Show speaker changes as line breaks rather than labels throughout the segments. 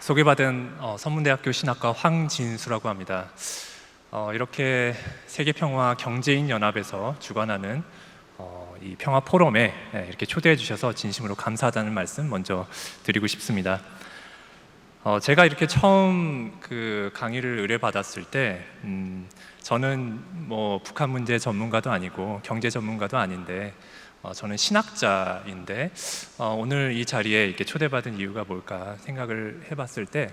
소개받은 선문대학교 신학과 황진수라고 합니다. 이렇게 세계평화 경제인연합에서 주관하는 이 평화 포럼에 이렇게 초대해 주셔서 진심으로 감사하다는 말씀 먼저 드리고 싶습니다. 제가 이렇게 처음 그 강의를 의뢰받았을 때 저는 뭐 북한 문제 전문가도 아니고 경제 전문가도 아닌데 저는 신학자인데 오늘 이 자리에 이렇게 초대받은 이유가 뭘까 생각을 해봤을 때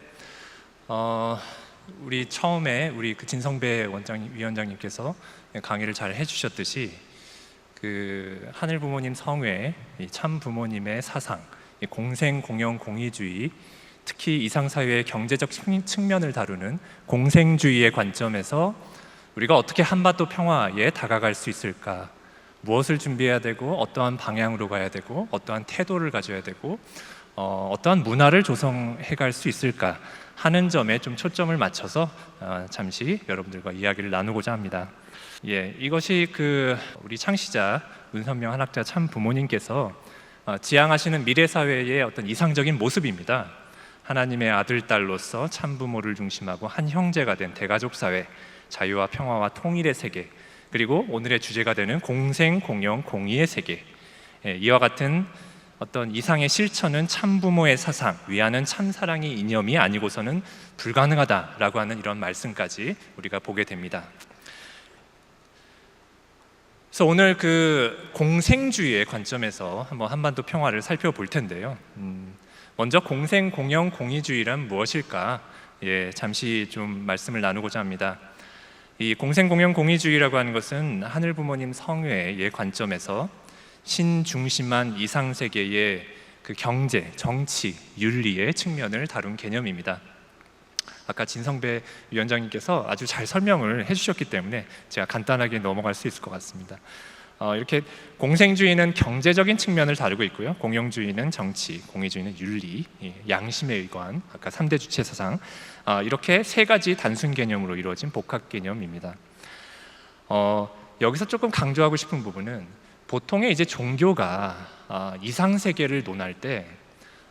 우리 처음에 우리 그 진성배 위원장님께서 강의를 잘 해주셨듯이 그 하늘 부모님 성회, 참 부모님의 사상, 공생 공영 공의주의, 특히 이상사회의 경제적 측면을 다루는 공생주의의 관점에서 우리가 어떻게 한반도 평화에 다가갈 수 있을까, 무엇을 준비해야 되고 어떠한 방향으로 가야 되고 어떠한 태도를 가져야 되고 어떠한 문화를 조성해 갈 수 있을까 하는 점에 좀 초점을 맞춰서 잠시 여러분들과 이야기를 나누고자 합니다. 이것이 그 우리 창시자 문선명 한학자 참 부모님께서 지향하시는 미래 사회의 어떤 이상적인 모습입니다. 하나님의 아들, 딸로서 참 부모를 중심하고 한 형제가 된 대가족 사회, 자유와 평화와 통일의 세계, 그리고 오늘의 주제가 되는 공생, 공영, 공의의 세계, 이와 같은 어떤 이상의 실천은 참부모의 사상, 위하는 참사랑의 이념이 아니고서는 불가능하다라고 하는 이런 말씀까지 우리가 보게 됩니다. 그래서 오늘 그 공생주의의 관점에서 한번 한반도 평화를 살펴볼 텐데요. 먼저 공생, 공영, 공의주의란 무엇일까? 잠시 좀 말씀을 나누고자 합니다. 이 공생공영 공의주의라고 하는 것은 하늘 부모님 성회의 관점에서 신중심한 이상세계의 그 경제, 정치, 윤리의 측면을 다룬 개념입니다. 아까 진성배 위원장님께서 아주 잘 설명을 해주셨기 때문에 제가 간단하게 넘어갈 수 있을 것 같습니다. 이렇게 공생주의는 경제적인 측면을 다루고 있고요, 공영주의는 정치, 공의주의는 윤리, 양심의 의관, 아까 3대 주체 사상, 이렇게 세 가지 단순 개념으로 이루어진 복합 개념입니다. 여기서 조금 강조하고 싶은 부분은 보통의 이제 종교가 이상 세계를 논할 때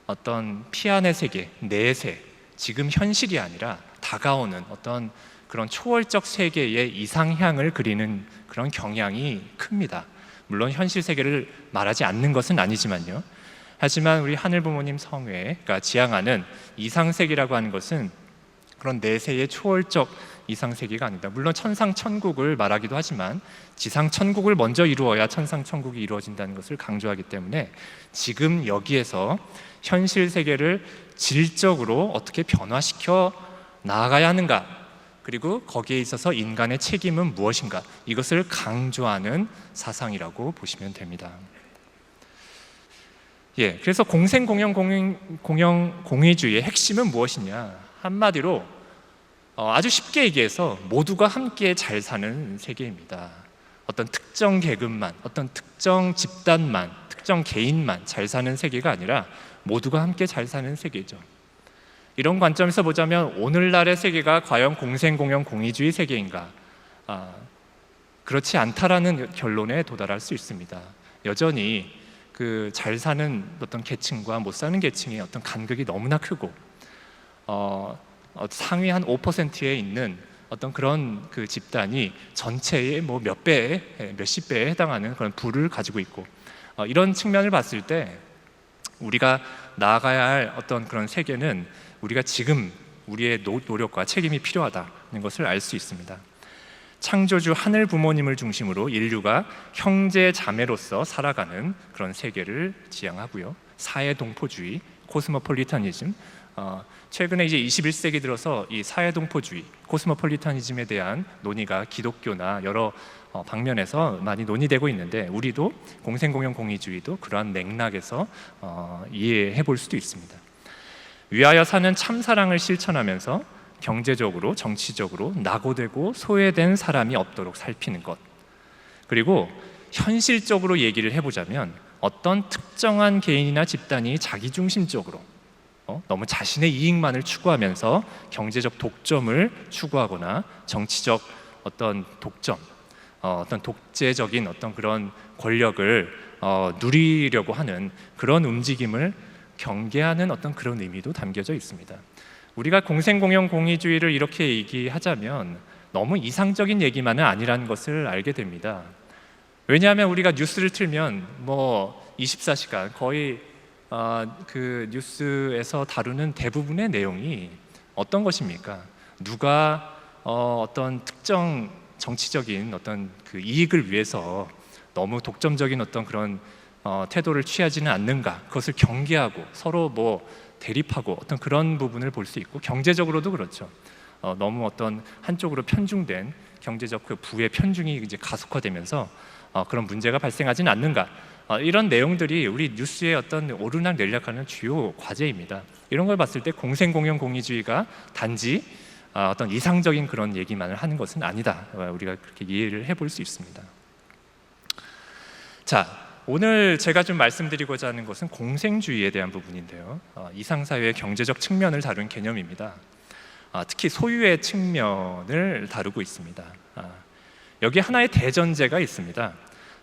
어떤 피안의 세계, 내세, 지금 현실이 아니라 다가오는 어떤 그런 초월적 세계의 이상향을 그리는 그런 경향이 큽니다. 물론 현실 세계를 말하지 않는 것은 아니지만요. 하지만 우리 하늘 부모님 성회가 지향하는 이상 세계라고 하는 것은 그런 내세의 초월적 이상 세계가 아니다. 물론 천상 천국을 말하기도 하지만 지상 천국을 먼저 이루어야 천상 천국이 이루어진다는 것을 강조하기 때문에 지금 여기에서 현실 세계를 질적으로 어떻게 변화시켜 나아가야 하는가, 그리고 거기에 있어서 인간의 책임은 무엇인가, 이것을 강조하는 사상이라고 보시면 됩니다. 그래서 공생, 공영, 공의주의의 핵심은 무엇이냐? 한마디로 아주 쉽게 얘기해서 모두가 함께 잘 사는 세계입니다. 어떤 특정 계급만, 어떤 특정 집단만, 특정 개인만 잘 사는 세계가 아니라 모두가 함께 잘 사는 세계죠. 이런 관점에서 보자면 오늘날의 세계가 과연 공생, 공영, 공의주의 세계인가? 그렇지 않다라는 결론에 도달할 수 있습니다. 여전히 그 잘 사는 어떤 계층과 못 사는 계층의 어떤 간극이 너무나 크고 상위 한 5%에 있는 어떤 그런 그 집단이 전체의 뭐 몇 배, 몇십 배에 해당하는 그런 부를 가지고 있고, 이런 측면을 봤을 때 우리가 나아가야 할 어떤 그런 세계는 우리가 지금 우리의 노력과 책임이 필요하다는 것을 알 수 있습니다. 창조주 하늘 부모님을 중심으로 인류가 형제 자매로서 살아가는 그런 세계를 지향하고요, 사회동포주의, 코스모폴리타니즘, 최근에 이제 21세기 들어서 이 사회동포주의, 코스모폴리타니즘에 대한 논의가 기독교나 여러 방면에서 많이 논의되고 있는데, 우리도 공생공영 공의주의도 그러한 맥락에서 이해해 볼 수도 있습니다. 위하여 사는 참사랑을 실천하면서 경제적으로, 정치적으로 낙오되고 소외된 사람이 없도록 살피는 것, 그리고 현실적으로 얘기를 해보자면 어떤 특정한 개인이나 집단이 자기중심적으로 너무 자신의 이익만을 추구하면서 경제적 독점을 추구하거나 정치적 어떤 독점, 어떤 독재적인 어떤 그런 권력을 누리려고 하는 그런 움직임을 경계하는 어떤 그런 의미도 담겨져 있습니다. 우리가 공생공영공의주의를 이렇게 얘기하자면 너무 이상적인 얘기만은 아니라는 것을 알게 됩니다. 왜냐하면 우리가 뉴스를 틀면 뭐 24시간 거의 그 뉴스에서 다루는 대부분의 내용이 어떤 것입니까? 누가 어떤 특정 정치적인 어떤 그 이익을 위해서 너무 독점적인 어떤 그런 태도를 취하지는 않는가, 그것을 경계하고 서로 뭐 대립하고 어떤 그런 부분을 볼 수 있고, 경제적으로도 그렇죠. 너무 어떤 한쪽으로 편중된 경제적 그 부의 편중이 이제 가속화되면서 그런 문제가 발생하지는 않는가, 이런 내용들이 우리 뉴스의 어떤 오르락 내리락하는 주요 과제입니다. 이런 걸 봤을 때 공생공영공의주의가 단지 어떤 이상적인 그런 얘기만을 하는 것은 아니다, 우리가 그렇게 이해를 해볼 수 있습니다. 자, 오늘 제가 좀 말씀드리고자 하는 것은 공생주의에 대한 부분인데요, 이상사회의 경제적 측면을 다룬 개념입니다. 특히 소유의 측면을 다루고 있습니다. 여기 하나의 대전제가 있습니다.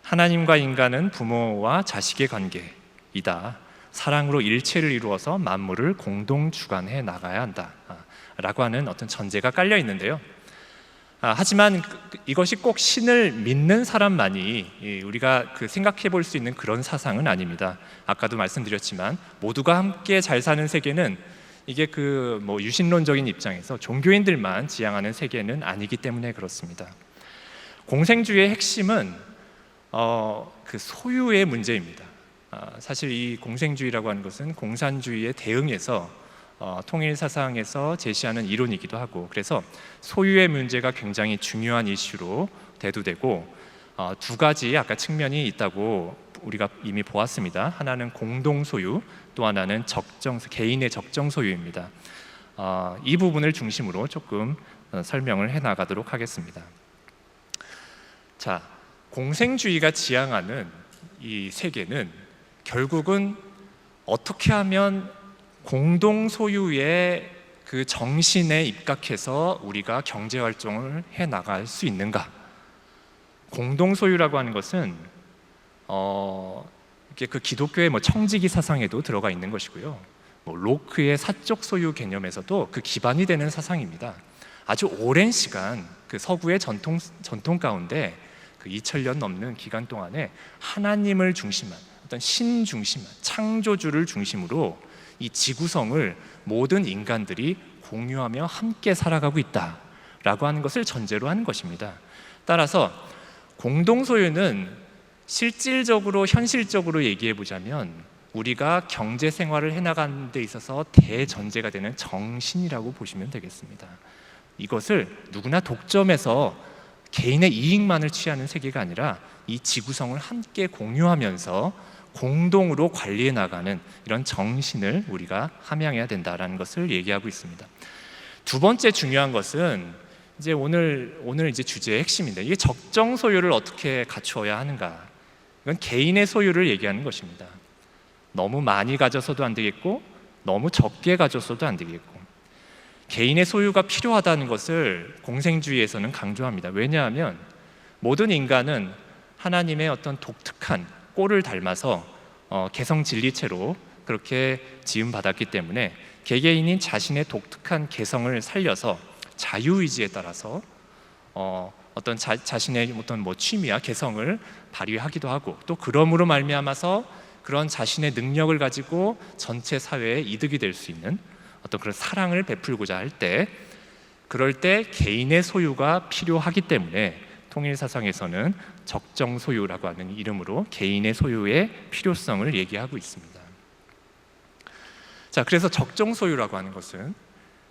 하나님과 인간은 부모와 자식의 관계이다. 사랑으로 일체를 이루어서 만물을 공동 주관해 나가야 한다, 라고 하는 어떤 전제가 깔려 있는데요. 하지만 이것이 꼭 신을 믿는 사람만이 우리가 생각해 볼 수 있는 그런 사상은 아닙니다. 아까도 말씀드렸지만 모두가 함께 잘 사는 세계는 이게 뭐 유신론적인 입장에서 종교인들만 지향하는 세계는 아니기 때문에 그렇습니다. 공생주의의 핵심은 그 소유의 문제입니다. 사실 이 공생주의라고 하는 것은 공산주의에 대응해서 통일 사상에서 제시하는 이론이기도 하고, 그래서 소유의 문제가 굉장히 중요한 이슈로 대두되고, 두 가지 아까 측면이 있다고 우리가 이미 보았습니다. 하나는 공동 소유, 또 하나는 개인의 적정 소유입니다. 이 부분을 중심으로 조금 설명을 해 나가도록 하겠습니다. 자, 공생주의가 지향하는 이 세계는 결국은 어떻게 하면 공동 소유의 그 정신에 입각해서 우리가 경제 활동을 해 나갈 수 있는가? 공동 소유라고 하는 것은 이게 그 기독교의 뭐 청지기 사상에도 들어가 있는 것이고요. 뭐 로크의 사적 소유 개념에서도 그 기반이 되는 사상입니다. 아주 오랜 시간 그 서구의 전통 가운데 그 2000년 넘는 기간 동안에 하나님을 중심한 어떤 신 중심한 창조주를 중심으로 이 지구성을 모든 인간들이 공유하며 함께 살아가고 있다라고 하는 것을 전제로 하는 것입니다. 따라서 공동 소유는 실질적으로 현실적으로 얘기해 보자면 우리가 경제 생활을 해나가는 데 있어서 대전제가 되는 정신이라고 보시면 되겠습니다. 이것을 누구나 독점해서 개인의 이익만을 취하는 세계가 아니라 이 지구성을 함께 공유하면서 공동으로 관리해 나가는 이런 정신을 우리가 함양해야 된다라는 것을 얘기하고 있습니다. 두 번째 중요한 것은 이제 오늘 이제 주제의 핵심인데, 이게 적정 소유를 어떻게 갖추어야 하는가? 이건 개인의 소유를 얘기하는 것입니다. 너무 많이 가져서도 안 되겠고 너무 적게 가져서도 안 되겠고, 개인의 소유가 필요하다는 것을 공생주의에서는 강조합니다. 왜냐하면 모든 인간은 하나님의 어떤 독특한 꼴을 닮아서 개성 진리체로 그렇게 지음받았기 때문에 개개인인 자신의 독특한 개성을 살려서 자유의지에 따라서 어떤 자신의 어떤 뭐 취미와 개성을 발휘하기도 하고, 또 그럼으로 말미암아서 그런 자신의 능력을 가지고 전체 사회에 이득이 될 수 있는 어떤 그런 사랑을 베풀고자 할 때, 그럴 때 개인의 소유가 필요하기 때문에 통일 사상에서는 적정 소유라고 하는 이름으로 개인의 소유의 필요성을 얘기하고 있습니다. 자, 그래서 적정 소유라고 하는 것은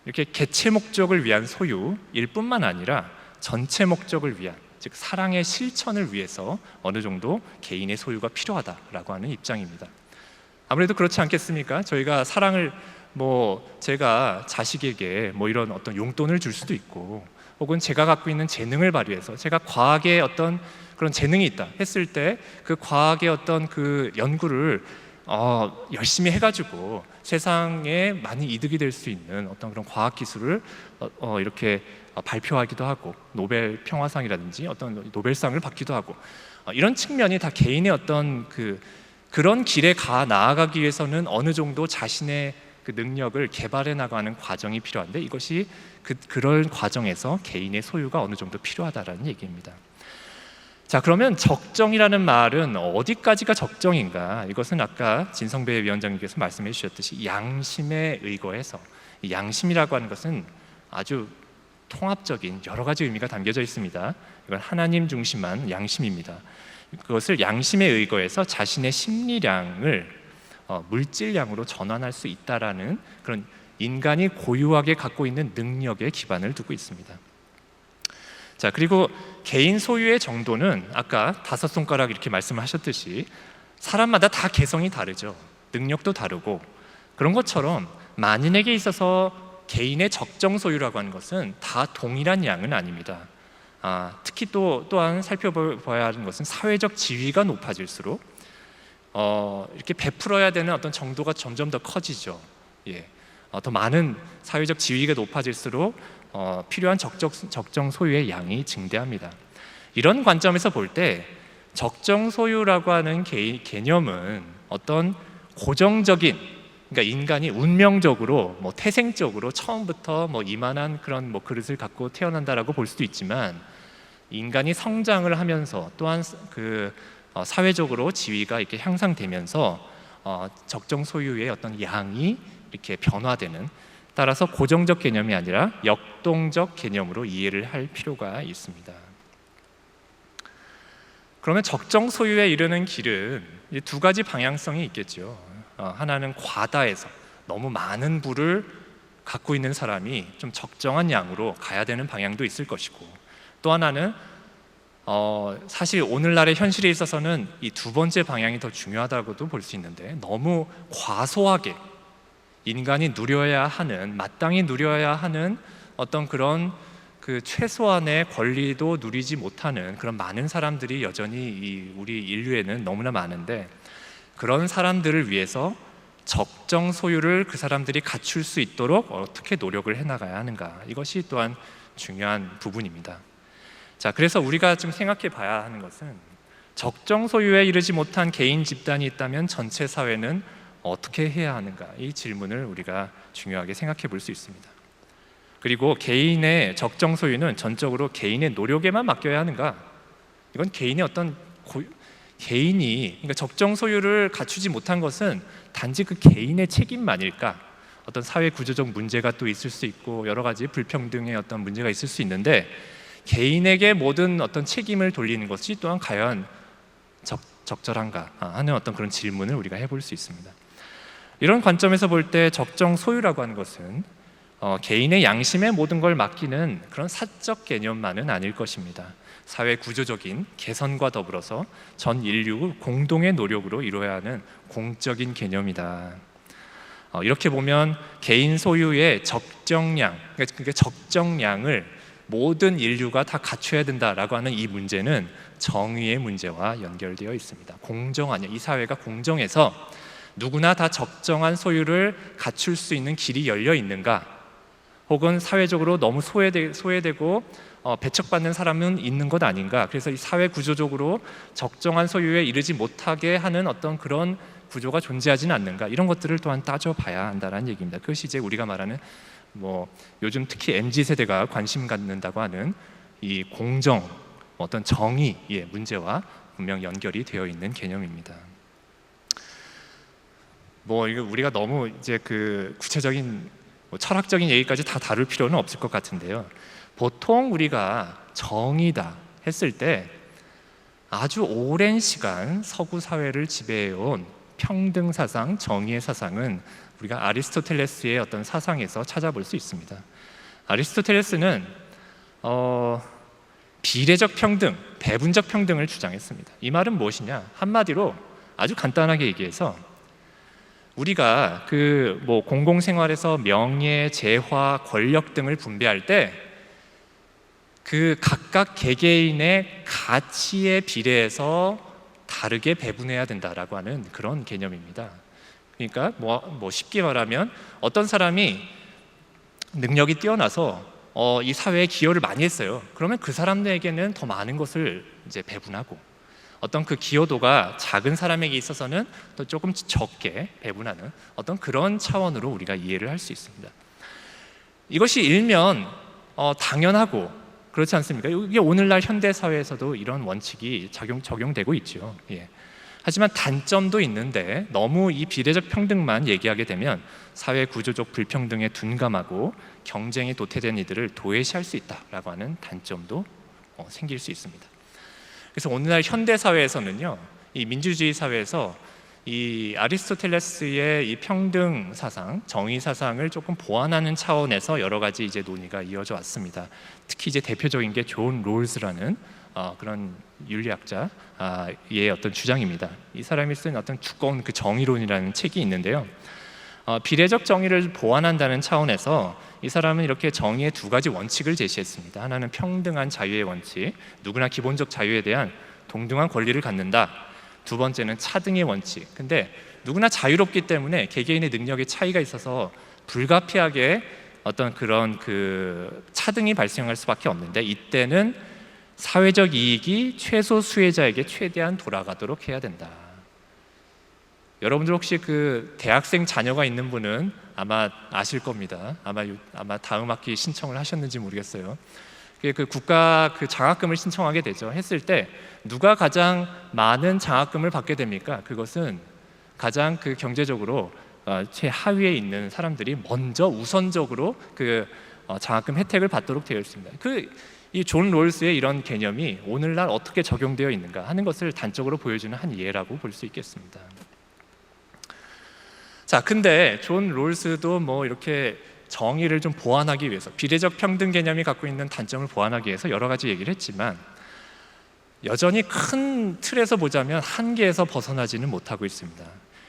이렇게 개체 목적을 위한 소유일 뿐만 아니라 전체 목적을 위한, 즉 사랑의 실천을 위해서 어느 정도 개인의 소유가 필요하다라고 하는 입장입니다. 아무래도 그렇지 않겠습니까? 저희가 사랑을 제가 자식에게 이런 어떤 용돈을 줄 수도 있고, 혹은 제가 갖고 있는 재능을 발휘해서 제가 과학에 어떤 그런 재능이 있다 했을 때 그 과학의 어떤 그 연구를 열심히 해가지고 세상에 많이 이득이 될 수 있는 어떤 그런 과학 기술을 이렇게 발표하기도 하고, 노벨 평화상이라든지 어떤 노벨상을 받기도 하고, 이런 측면이 다 개인의 어떤 그런 길에 나아가기 위해서는 어느 정도 자신의 그 능력을 개발해 나가는 과정이 필요한데 이것이 그럴 과정에서 개인의 소유가 어느 정도 필요하다라는 얘기입니다. 자, 그러면 적정이라는 말은 어디까지가 적정인가? 이것은 아까 진성배 위원장님께서 말씀해 주셨듯이 양심에 의거해서, 이 양심이라고 하는 것은 아주 통합적인 여러 가지 의미가 담겨져 있습니다. 이건 하나님 중심한 양심입니다. 그것을 양심에 의거해서 자신의 심리량을 물질량으로 전환할 수 있다라는 그런 인간이 고유하게 갖고 있는 능력에 기반을 두고 있습니다. 자, 그리고 개인 소유의 정도는 아까 5손가락 이렇게 말씀하셨듯이 사람마다 다 개성이 다르죠. 능력도 다르고, 그런 것처럼 만인에게 있어서 개인의 적정 소유라고 하는 것은 다 동일한 양은 아닙니다. 특히 또한 살펴봐야 하는 것은 사회적 지위가 높아질수록 이렇게 베풀어야 되는 어떤 정도가 점점 더 커지죠. 더 많은 사회적 지위가 높아질수록 필요한 적정 소유의 양이 증대합니다. 이런 관점에서 볼 때 적정 소유라고 하는 개념은 어떤 고정적인, 그러니까 인간이 운명적으로 태생적으로 처음부터 이만한 그런 그릇을 갖고 태어난다라고 볼 수도 있지만, 인간이 성장을 하면서 또한 사회적으로 지위가 이렇게 향상되면서 적정 소유의 어떤 양이 이렇게 변화되는, 따라서 고정적 개념이 아니라 역동적 개념으로 이해를 할 필요가 있습니다. 그러면 적정 소유에 이르는 길은 두 가지 방향성이 있겠죠. 하나는 과다해서 너무 많은 부를 갖고 있는 사람이 좀 적정한 양으로 가야 되는 방향도 있을 것이고, 또 하나는 사실 오늘날의 현실에 있어서는 이 두 번째 방향이 더 중요하다고도 볼 수 있는데, 너무 과소하게 인간이 누려야 하는, 마땅히 누려야 하는 어떤 그런 최소한의 권리도 누리지 못하는 그런 많은 사람들이 여전히 우리 인류에는 너무나 많은데, 그런 사람들을 위해서 적정 소유를 그 사람들이 갖출 수 있도록 어떻게 노력을 해나가야 하는가, 이것이 또한 중요한 부분입니다. 자, 그래서 우리가 좀 생각해 봐야 하는 것은, 적정 소유에 이르지 못한 개인 집단이 있다면 전체 사회는 어떻게 해야 하는가, 이 질문을 우리가 중요하게 생각해 볼 수 있습니다. 그리고 개인의 적정 소유는 전적으로 개인의 노력에만 맡겨야 하는가? 이건 개인의 어떤 개인이, 그러니까 적정 소유를 갖추지 못한 것은 단지 그 개인의 책임만일까? 어떤 사회 구조적 문제가 또 있을 수 있고 여러 가지 불평등의 어떤 문제가 있을 수 있는데, 개인에게 모든 어떤 책임을 돌리는 것이 또한 과연 적절한가 하는 어떤 그런 질문을 우리가 해볼 수 있습니다. 이런 관점에서 볼 때 적정 소유라고 하는 것은 개인의 양심에 모든 걸 맡기는 그런 사적 개념만은 아닐 것입니다. 사회 구조적인 개선과 더불어서 전 인류 공동의 노력으로 이루어야 하는 공적인 개념이다. 이렇게 보면 개인 소유의 적정량, 그러니까 적정량을 모든 인류가 다 갖춰야 된다라고 하는 이 문제는 정의의 문제와 연결되어 있습니다. 공정하냐, 이 사회가 공정해서 누구나 다 적정한 소유를 갖출 수 있는 길이 열려 있는가, 혹은 사회적으로 너무 소외되고 배척받는 사람은 있는 것 아닌가. 그래서 이 사회 구조적으로 적정한 소유에 이르지 못하게 하는 어떤 그런 구조가 존재하지는 않는가, 이런 것들을 또한 따져봐야 한다는 얘기입니다. 그것이 이제 우리가 말하는 요즘 특히 MZ세대가 관심 갖는다고 하는 이 공정, 어떤 정의의 문제와 분명 연결이 되어 있는 개념입니다. 이거 우리가 너무 이제 구체적인 철학적인 얘기까지 다 다룰 필요는 없을 것 같은데요. 보통 우리가 정의다 했을 때 아주 오랜 시간 서구 사회를 지배해온 평등 사상, 정의의 사상은 우리가 아리스토텔레스의 어떤 사상에서 찾아볼 수 있습니다. 아리스토텔레스는 비례적 평등, 배분적 평등을 주장했습니다. 이 말은 무엇이냐? 한마디로 아주 간단하게 얘기해서, 우리가 공공생활에서 명예, 재화, 권력 등을 분배할 때 각각 개개인의 가치에 비례해서 다르게 배분해야 된다라고 하는 그런 개념입니다. 그러니까 쉽게 말하면 어떤 사람이 능력이 뛰어나서 이 사회에 기여를 많이 했어요. 그러면 그 사람들에게는 더 많은 것을 이제 배분하고, 어떤 그 기여도가 작은 사람에게 있어서는 또 조금 적게 배분하는 어떤 그런 차원으로 우리가 이해를 할 수 있습니다. 이것이 일면 당연하고 그렇지 않습니까? 이게 오늘날 현대 사회에서도 이런 원칙이 적용되고 있죠. 예. 하지만 단점도 있는데 너무 이 비례적 평등만 얘기하게 되면 사회 구조적 불평등에 둔감하고 경쟁이 도태된 이들을 도외시할 수 있다라고 하는 단점도 생길 수 있습니다. 그래서 오늘날 현대 사회에서는요, 이 민주주의 사회에서 이 아리스토텔레스의 이 평등 사상, 정의 사상을 조금 보완하는 차원에서 여러 가지 이제 논의가 이어져 왔습니다. 특히 이제 대표적인 게 존 롤스라는 그런 윤리학자의 어떤 주장입니다. 이 사람이 쓴 어떤 두꺼운 그 정의론이라는 책이 있는데요. 비례적 정의를 보완한다는 차원에서 이 사람은 이렇게 정의의 두 가지 원칙을 제시했습니다. 하나는 평등한 자유의 원칙, 누구나 기본적 자유에 대한 동등한 권리를 갖는다. 두 번째는 차등의 원칙. 근데 누구나 자유롭기 때문에 개개인의 능력에 차이가 있어서 불가피하게 어떤 그런 그 차등이 발생할 수밖에 없는데, 이때는 사회적 이익이 최소 수혜자에게 최대한 돌아가도록 해야 된다. 여러분들 혹시 그 대학생 자녀가 있는 분은 아마 아실 겁니다. 아마 다음 학기 신청을 하셨는지 모르겠어요. 그 국가 그 장학금을 신청하게 되죠. 했을 때 누가 가장 많은 장학금을 받게 됩니까? 그것은 가장 그 경제적으로 최하위에 있는 사람들이 먼저 우선적으로 그 장학금 혜택을 받도록 되어 있습니다. 이 존 롤스의 이런 개념이 오늘날 어떻게 적용되어 있는가 하는 것을 단적으로 보여주는 한 예라고 볼 수 있겠습니다. 자, 근데 존 롤스도 뭐 이렇게 정의를 좀 보완하기 위해서, 비례적 평등 개념이 갖고 있는 단점을 보완하기 위해서 여러 가지 얘기를 했지만 여전히 큰 틀에서 보자면 한계에서 벗어나지는 못하고 있습니다.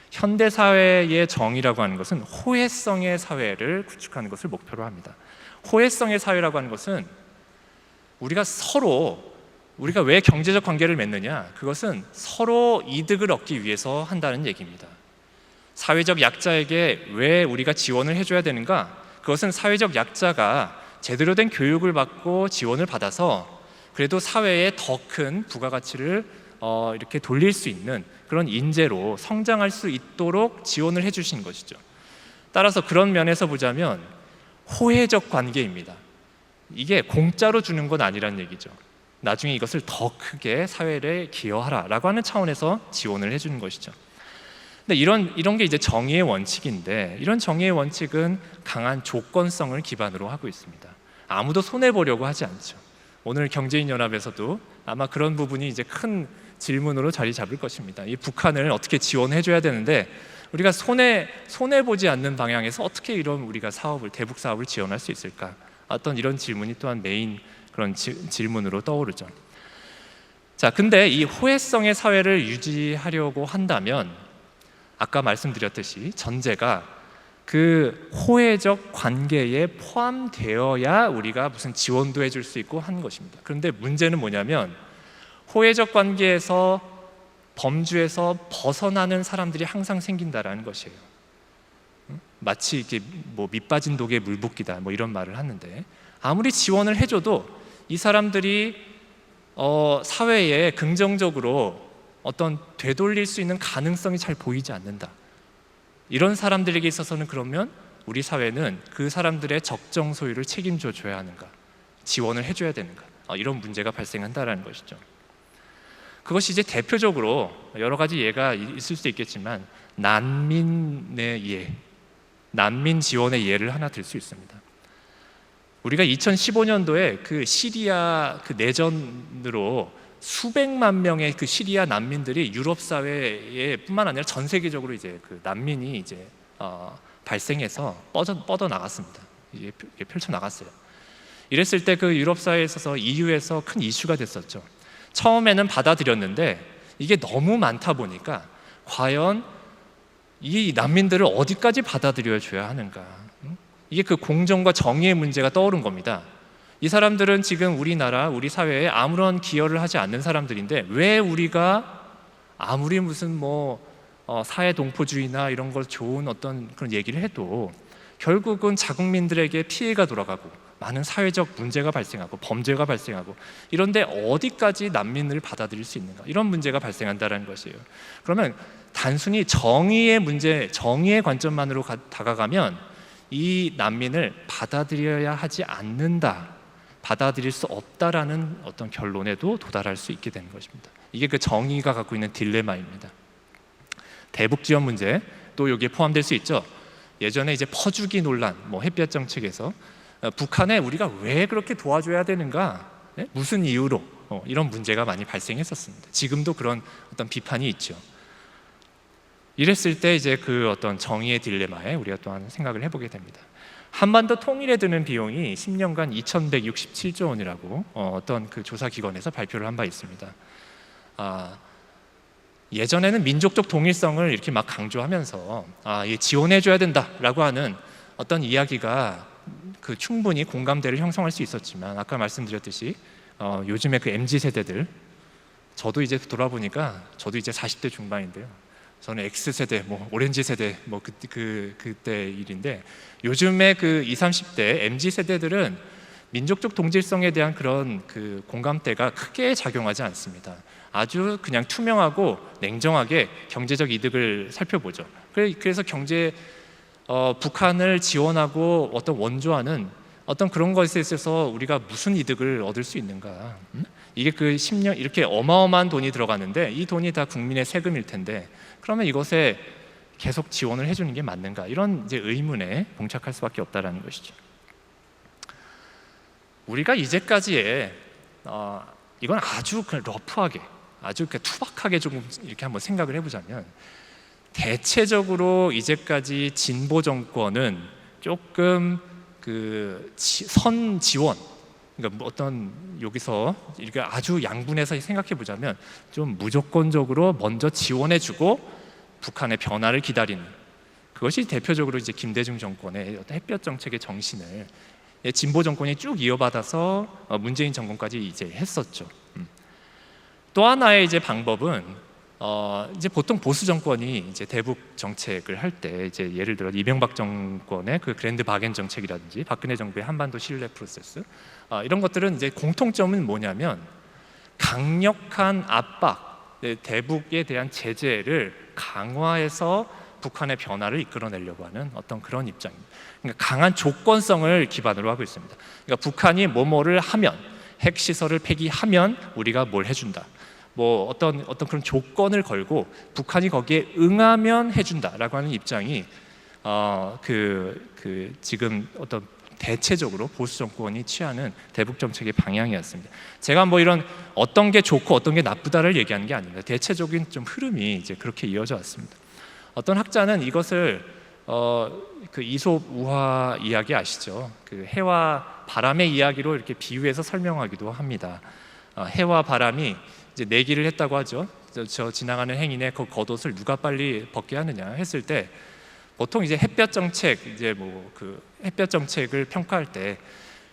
현대 사회의 정의라고 하는 것은 호혜성의 사회를 구축하는 것을 목표로 합니다. 호혜성의 사회라고 하는 것은 우리가 왜 경제적 관계를 맺느냐? 그것은 서로 이득을 얻기 위해서 한다는 얘기입니다. 사회적 약자에게 왜 우리가 지원을 해줘야 되는가? 그것은 사회적 약자가 제대로 된 교육을 받고 지원을 받아서 그래도 사회에 더 큰 부가가치를 이렇게 돌릴 수 있는 그런 인재로 성장할 수 있도록 지원을 해주신 것이죠. 따라서 그런 면에서 보자면 호혜적 관계입니다. 이게 공짜로 주는 건 아니란 얘기죠. 나중에 이것을 더 크게 사회에 기여하라라고 하는 차원에서 지원을 해주는 것이죠. 근데 이런 게 이제 정의의 원칙인데, 이런 정의의 원칙은 강한 조건성을 기반으로 하고 있습니다. 아무도 손해 보려고 하지 않죠. 오늘 경제인연합에서도 아마 그런 부분이 이제 큰 질문으로 자리 잡을 것입니다. 이 북한을 어떻게 지원해 줘야 되는데 우리가 손해 보지 않는 방향에서 어떻게 이런 우리가 대북 사업을 지원할 수 있을까? 어떤 이런 질문이 또한 메인 그런 질문으로 떠오르죠. 자, 근데 이 호혜성의 사회를 유지하려고 한다면 아까 말씀드렸듯이 전제가 그 호혜적 관계에 포함되어야 우리가 무슨 지원도 해줄 수 있고 하는 것입니다. 그런데 문제는 뭐냐면 호혜적 관계에서 범주에서 벗어나는 사람들이 항상 생긴다라는 것이에요. 마치 이게 뭐 밑빠진 독에 물 붓기다 뭐 이런 말을 하는데, 아무리 지원을 해줘도 이 사람들이 사회에 긍정적으로 어떤 되돌릴 수 있는 가능성이 잘 보이지 않는다. 이런 사람들에게 있어서는 그러면 우리 사회는 그 사람들의 적정 소유를 책임져 줘야 하는가, 지원을 해줘야 되는가, 이런 문제가 발생한다라는 것이죠. 그것이 이제 대표적으로 여러 가지 예가 있을 수 있겠지만 난민 지원의 예를 하나 들 수 있습니다. 우리가 2015년도에 그 시리아 그 내전으로 수백만 명의 그 시리아 난민들이 유럽 사회에 뿐만 아니라 전 세계적으로 이제 그 난민이 이제 발생해서 뻗어 나갔습니다. 이게 펼쳐 나갔어요. 이랬을 때 그 유럽 사회에 있어서 EU에서 큰 이슈가 됐었죠. 처음에는 받아들였는데 이게 너무 많다 보니까 과연 이 난민들을 어디까지 받아들여 줘야 하는가? 이게 그 공정과 정의의 문제가 떠오른 겁니다. 이 사람들은 지금 우리 사회에 아무런 기여를 하지 않는 사람들인데 왜 우리가 아무리 무슨 사회 동포주의나 이런 걸 좋은 어떤 그런 얘기를 해도 결국은 자국민들에게 피해가 돌아가고 많은 사회적 문제가 발생하고 범죄가 발생하고 이런데 어디까지 난민을 받아들일 수 있는가, 이런 문제가 발생한다는 것이에요. 그러면 단순히 정의의 문제, 정의의 관점만으로 다가가면 이 난민을 받아들여야 하지 않는다, 받아들일 수 없다라는 어떤 결론에도 도달할 수 있게 되는 것입니다. 이게 그 정의가 갖고 있는 딜레마입니다. 대북 지원 문제 또 여기에 포함될 수 있죠. 예전에 이제 퍼주기 논란, 햇볕 정책에서 북한에 우리가 왜 그렇게 도와줘야 되는가, 무슨 이유로, 이런 문제가 많이 발생했었습니다. 지금도 그런 어떤 비판이 있죠. 이랬을 때 이제 그 어떤 정의의 딜레마에 우리가 또한 생각을 해보게 됩니다. 한반도 통일에 드는 비용이 10년간 2,167조 원이라고 어떤 그 조사기관에서 발표를 한 바 있습니다. 예전에는 민족적 동일성을 이렇게 막 강조하면서 지원해줘야 된다라고 하는 어떤 이야기가 그 충분히 공감대를 형성할 수 있었지만, 아까 말씀드렸듯이 요즘에 그 MZ 세대들, 저도 이제 돌아보니까 저도 이제 40대 중반인데요. 저는 X세대, 오렌지 세대, 그때 일인데, 요즘에 그 20, 30대 MZ 세대들은 민족적 동질성에 대한 그런 그 공감대가 크게 작용하지 않습니다. 아주 그냥 투명하고 냉정하게 경제적 이득을 살펴보죠. 그래서 북한을 지원하고 어떤 원조하는 어떤 그런 것에 있어서 우리가 무슨 이득을 얻을 수 있는가? 이게 그 10년 이렇게 어마어마한 돈이 들어가는데, 이 돈이 다 국민의 세금일 텐데, 그러면 이것에 계속 지원을 해주는 게 맞는가? 이런 이제 의문에 봉착할 수밖에 없다라는 것이죠. 우리가 이제까지의 이건 아주 러프하게, 아주 투박하게 조금 이렇게 한번 생각을 해보자면, 대체적으로 이제까지 진보 정권은 조금 그 선 지원, 그러니까 어떤 여기서 이렇게 아주 양분해서 생각해 보자면 좀 무조건적으로 먼저 지원해주고 북한의 변화를 기다리는, 그것이 대표적으로 이제 김대중 정권의 어떤 햇볕 정책의 정신을 진보 정권이 쭉 이어받아서 문재인 정권까지 이제 했었죠. 또 하나의 이제 방법은 이제 보통 보수 정권이 이제 대북 정책을 할 때, 이제 예를 들어 이명박 정권의 그 그랜드 바겐 정책이라든지 박근혜 정부의 한반도 신뢰 프로세스, 이런 것들은 이제 공통점은 뭐냐면 강력한 압박, 대북에 대한 제재를 강화해서 북한의 변화를 이끌어내려고 하는 어떤 그런 입장입니다. 그러니까 강한 조건성을 기반으로 하고 있습니다. 그러니까 북한이 뭐뭐를 하면, 핵시설을 폐기하면 우리가 뭘 해준다, 어떤 그런 조건을 걸고 북한이 거기에 응하면 해준다라고 하는 입장이 지금 어떤 대체적으로 보수 정권이 취하는 대북 정책의 방향이었습니다. 제가 이런 어떤 게 좋고 어떤 게 나쁘다를 얘기하는 게 아닙니다. 대체적인 좀 흐름이 이제 그렇게 이어져 왔습니다. 어떤 학자는 이것을 그 이솝 우화 이야기 아시죠? 그 해와 바람의 이야기로 이렇게 비유해서 설명하기도 합니다. 해와 바람이 이제 내기를 했다고 하죠. 저 지나가는 행인의 그 겉옷을 누가 빨리 벗게 하느냐 했을 때, 보통 이제 햇볕 정책, 이제 그 햇볕 정책을 평가할 때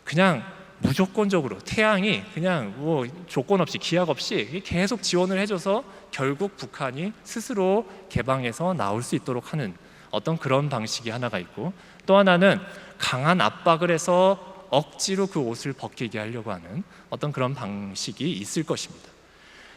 그냥 무조건적으로 태양이 그냥 조건 없이 기약 없이 계속 지원을 해줘서 결국 북한이 스스로 개방해서 나올 수 있도록 하는 어떤 그런 방식이 하나가 있고, 또 하나는 강한 압박을 해서 억지로 그 옷을 벗기게 하려고 하는 어떤 그런 방식이 있을 것입니다.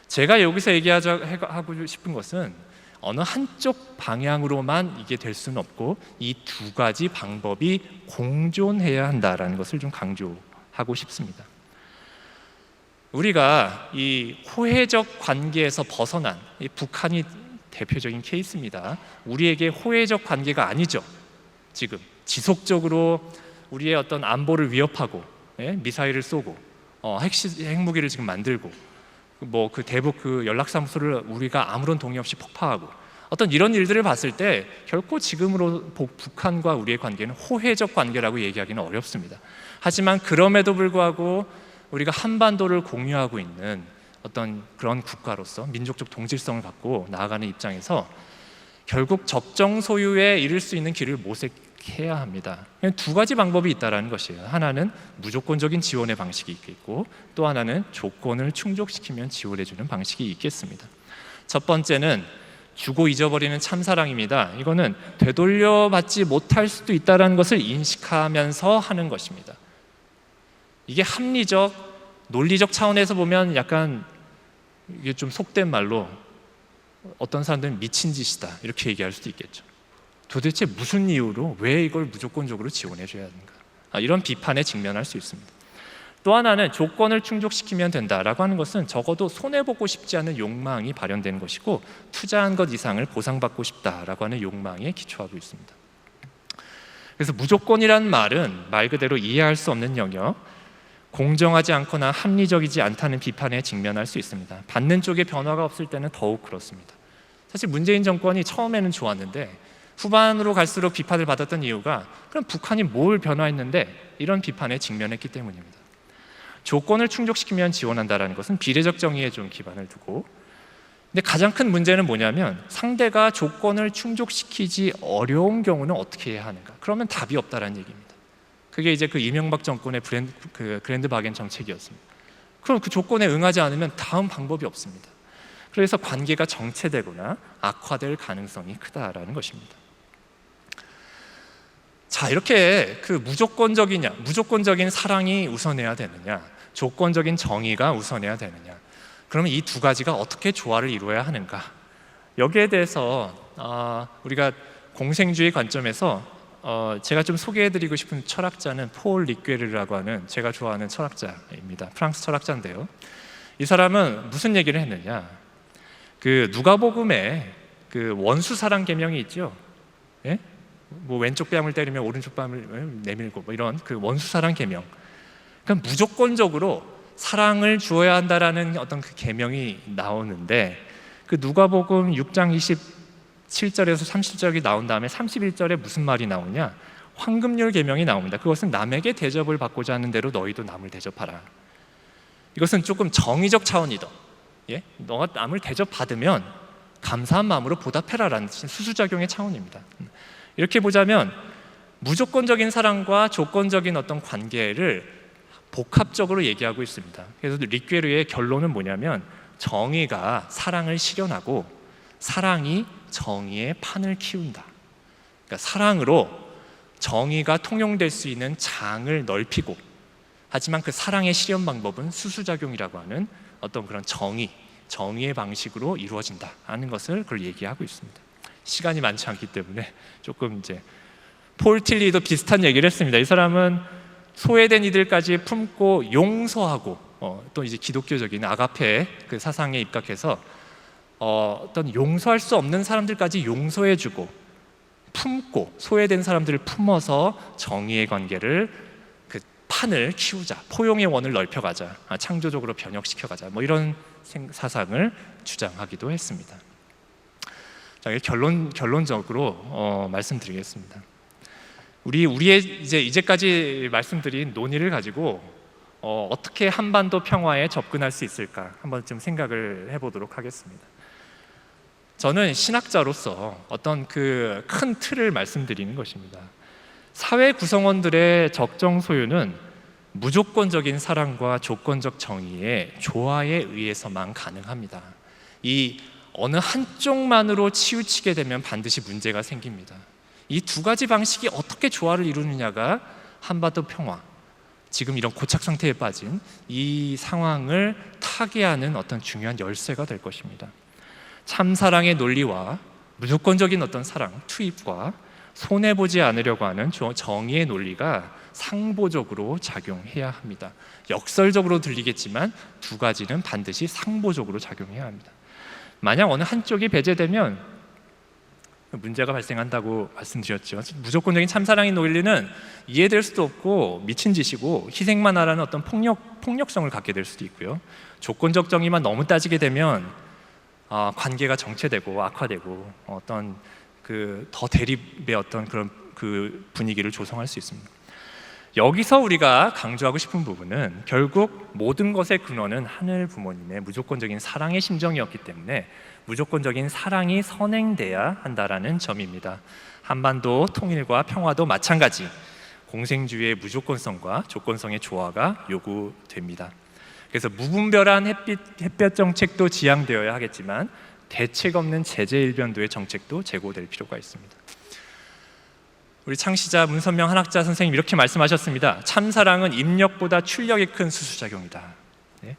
제가 여기서 얘기하고 싶은 것은 어느 한쪽 방향으로만 이게 될 수는 없고 이 두 가지 방법이 공존해야 한다라는 것을 좀 강조하고 싶습니다. 우리가 이 호혜적 관계에서 벗어난 이 북한이 대표적인 케이스입니다. 우리에게 호혜적 관계가 아니죠. 지금 지속적으로 우리의 어떤 안보를 위협하고, 미사일을 쏘고, 핵무기를 지금 만들고, 그 대북 그 연락사무소를 우리가 아무런 동의 없이 폭파하고, 어떤 이런 일들을 봤을 때 결코 지금으로 북한과 우리의 관계는 호혜적 관계라고 얘기하기는 어렵습니다. 하지만 그럼에도 불구하고 우리가 한반도를 공유하고 있는 어떤 그런 국가로서 민족적 동질성을 갖고 나아가는 입장에서 결국 적정 소유에 이를 수 있는 길을 모색해야 합니다. 두 가지 방법이 있다는 것이에요. 하나는 무조건적인 지원의 방식이 있겠고, 또 하나는 조건을 충족시키면 지원해주는 방식이 있겠습니다. 첫 번째는 주고 잊어버리는 참사랑입니다. 이거는 되돌려받지 못할 수도 있다는 것을 인식하면서 하는 것입니다. 이게 합리적, 논리적 차원에서 보면 약간 이게 좀 속된 말로 어떤 사람들은 미친 짓이다 이렇게 얘기할 수도 있겠죠. 도대체 무슨 이유로 왜 이걸 무조건적으로 지원해 줘야 하는가, 이런 비판에 직면할 수 있습니다. 또 하나는 조건을 충족시키면 된다라고 하는 것은 적어도 손해보고 싶지 않은 욕망이 발현된 것이고, 투자한 것 이상을 보상받고 싶다라고 하는 욕망에 기초하고 있습니다. 그래서 무조건이란 말은 말 그대로 이해할 수 없는 영역, 공정하지 않거나 합리적이지 않다는 비판에 직면할 수 있습니다. 받는 쪽에 변화가 없을 때는 더욱 그렇습니다. 사실 문재인 정권이 처음에는 좋았는데 후반으로 갈수록 비판을 받았던 이유가 그럼 북한이 뭘 변화했는데 이런 비판에 직면했기 때문입니다. 조건을 충족시키면 지원한다는 것은 비례적 정의에 좀 기반을 두고, 근데 가장 큰 문제는 뭐냐면 상대가 조건을 충족시키기 어려운 경우는 어떻게 해야 하는가? 그러면 답이 없다라는 얘기입니다. 그게 이제 그 이명박 정권의 그랜드 바겐 정책이었습니다. 그럼 그 조건에 응하지 않으면 다음 방법이 없습니다. 그래서 관계가 정체되거나 악화될 가능성이 크다라는 것입니다. 자, 이렇게 그 무조건적인 사랑이 우선해야 되느냐, 조건적인 정의가 우선해야 되느냐, 그러면 이 두 가지가 어떻게 조화를 이루어야 하는가, 여기에 대해서 우리가 공생주의 관점에서 제가 좀 소개해드리고 싶은 철학자는 폴 리퀘르라고 하는 제가 좋아하는 철학자입니다. 프랑스 철학자인데요, 이 사람은 무슨 얘기를 했느냐, 그 누가복음에 그 원수 사랑 계명이 있죠. 예? 뭐 왼쪽 뺨을 때리면 오른쪽 뺨을 내밀고 뭐 이런 그 원수 사랑 계명, 그러니까 무조건적으로 사랑을 주어야 한다라는 어떤 그 계명이 나오는데, 그 누가복음 6장 27절에서 30절이 나온 다음에 31절에 무슨 말이 나오냐, 황금률 계명이 나옵니다. 그것은 남에게 대접을 받고자 하는 대로 너희도 남을 대접하라. 이것은 조금 정의적 차원이다. 예? 너가 남을 대접받으면 감사한 마음으로 보답해라라는 수수작용의 차원입니다. 이렇게 보자면 무조건적인 사랑과 조건적인 어떤 관계를 복합적으로 얘기하고 있습니다. 그래서 리퀘르의 결론은 뭐냐면 정의가 사랑을 실현하고 사랑이 정의의 판을 키운다. 그러니까 사랑으로 정의가 통용될 수 있는 장을 넓히고, 하지만 그 사랑의 실현 방법은 수수작용이라고 하는 어떤 그런 정의의 방식으로 이루어진다 하는 것을 그걸 얘기하고 있습니다. 시간이 많지 않기 때문에 조금 이제 폴 틸리도 비슷한 얘기를 했습니다. 이 사람은 소외된 이들까지 품고 용서하고 또 이제 기독교적인 아가페 그 사상에 입각해서 어떤 용서할 수 없는 사람들까지 용서해주고 품고 소외된 사람들을 품어서 정의의 관계를 그 판을 키우자, 포용의 원을 넓혀가자, 창조적으로 변혁시켜가자, 뭐 이런 사상을 주장하기도 했습니다. 자, 결론적으로 말씀드리겠습니다. 우리의 이제까지 말씀드린 논의를 가지고 어떻게 한반도 평화에 접근할 수 있을까 한번 좀 생각을 해보도록 하겠습니다. 저는 신학자로서 어떤 그 큰 틀을 말씀드리는 것입니다. 사회 구성원들의 적정 소유는 무조건적인 사랑과 조건적 정의의 조화에 의해서만 가능합니다. 이 어느 한쪽만으로 치우치게 되면 반드시 문제가 생깁니다. 이 두 가지 방식이 어떻게 조화를 이루느냐가 한반도 평화, 지금 이런 고착 상태에 빠진 이 상황을 타개하는 어떤 중요한 열쇠가 될 것입니다. 참사랑의 논리와 무조건적인 어떤 사랑, 투입과 손해보지 않으려고 하는 정의의 논리가 상보적으로 작용해야 합니다. 역설적으로 들리겠지만 두 가지는 반드시 상보적으로 작용해야 합니다. 만약 어느 한쪽이 배제되면 문제가 발생한다고 말씀드렸죠. 무조건적인 참사랑의 논리는 이해될 수도 없고 미친 짓이고 희생만 하라는 어떤 폭력성을 갖게 될 수도 있고요. 조건적 정의만 너무 따지게 되면 관계가 정체되고 악화되고 어떤 그 더 대립의 어떤 그런 그 분위기를 조성할 수 있습니다. 여기서 우리가 강조하고 싶은 부분은 결국 모든 것의 근원은 하늘 부모님의 무조건적인 사랑의 심정이었기 때문에 무조건적인 사랑이 선행돼야 한다라는 점입니다. 한반도 통일과 평화도 마찬가지, 공생주의의 무조건성과 조건성의 조화가 요구됩니다. 그래서 무분별한 햇볕 정책도 지향되어야 하겠지만 대책 없는 제재 일변도의 정책도 제고될 필요가 있습니다. 우리 창시자 문선명 한학자 선생님 이렇게 말씀하셨습니다. 참사랑은 입력보다 출력이 큰 수수작용이다. 네?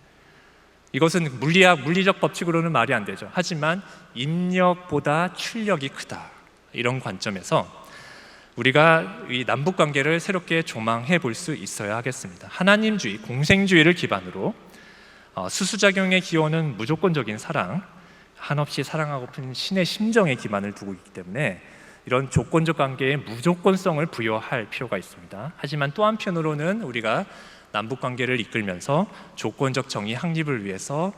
이것은 물리적 법칙으로는 말이 안 되죠. 하지만 입력보다 출력이 크다. 이런 관점에서 우리가 이 남북관계를 새롭게 조망해 볼 수 있어야 하겠습니다. 하나님주의, 공생주의를 기반으로 수수작용의 기원은 무조건적인 사랑, 한없이 사랑하고픈 신의 심정에 기반을 두고 있기 때문에 이런 조건적 관계에 무조건성을 부여할 필요가 있습니다. 하지만 또 한편으로는 우리가 남북관계를 이끌면서 조건적 정의 확립을 위해서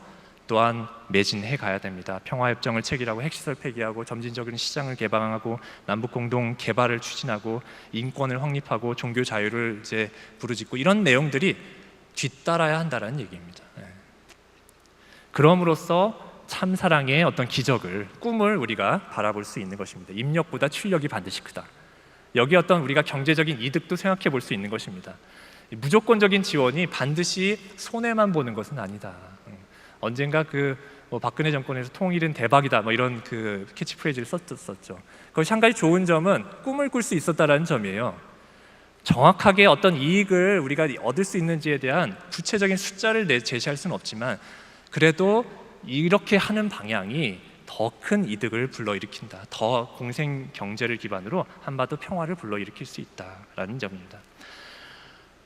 또한 매진해 가야 됩니다. 평화협정을 체결하고 핵시설 폐기하고 점진적인 시장을 개방하고 남북 공동 개발을 추진하고 인권을 확립하고 종교 자유를 이제 부르짖고 이런 내용들이 뒤따라야 한다는 얘기입니다. 그럼으로써 참사랑의 어떤 기적을, 꿈을 우리가 바라볼 수 있는 것입니다. 입력보다 출력이 반드시 크다. 여기 어떤 우리가 경제적인 이득도 생각해 볼 수 있는 것입니다. 무조건적인 지원이 반드시 손해만 보는 것은 아니다. 언젠가 박근혜 정권에서 통일은 대박이다 이런 캐치프레이즈를 썼죠. 그것이 한 가지 좋은 점은 꿈을 꿀 수 있었다는 점이에요. 정확하게 어떤 이익을 우리가 얻을 수 있는지에 대한 구체적인 숫자를 제시할 수는 없지만 그래도 이렇게 하는 방향이 더 큰 이득을 불러일으킨다. 더 공생 경제를 기반으로 한반도 평화를 불러일으킬 수 있다라는 점입니다.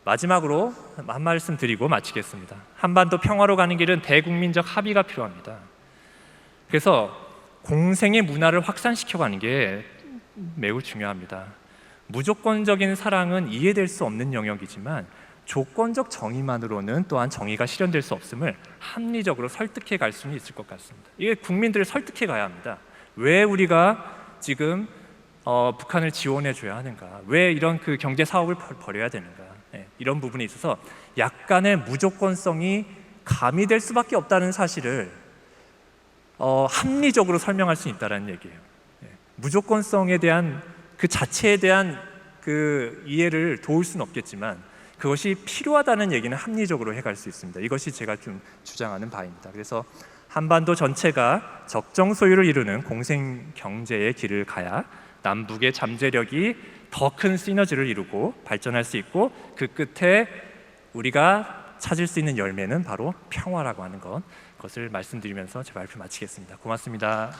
마지막으로 한 말씀 드리고 마치겠습니다. 한반도 평화로 가는 길은 대국민적 합의가 필요합니다. 그래서 공생의 문화를 확산시켜가는 게 매우 중요합니다. 무조건적인 사랑은 이해될 수 없는 영역이지만 조건적 정의만으로는 또한 정의가 실현될 수 없음을 합리적으로 설득해 갈 수는 있을 것 같습니다. 이게 국민들을 설득해 가야 합니다. 왜 우리가 지금 북한을 지원해 줘야 하는가? 왜 이런 경제 사업을 벌여야 되는가? 이런 부분에 있어서 약간의 무조건성이 가미될 수밖에 없다는 사실을 합리적으로 설명할 수 있다는 얘기예요. 무조건성에 대한 그 자체에 대한 이해를 도울 수는 없겠지만 그것이 필요하다는 얘기는 합리적으로 해갈 수 있습니다. 이것이 제가 좀 주장하는 바입니다. 그래서 한반도 전체가 적정 소유를 이루는 공생 경제의 길을 가야 남북의 잠재력이 더 큰 시너지를 이루고 발전할 수 있고 그 끝에 우리가 찾을 수 있는 열매는 바로 평화라고 하는 것을 말씀드리면서 제 발표 마치겠습니다. 고맙습니다.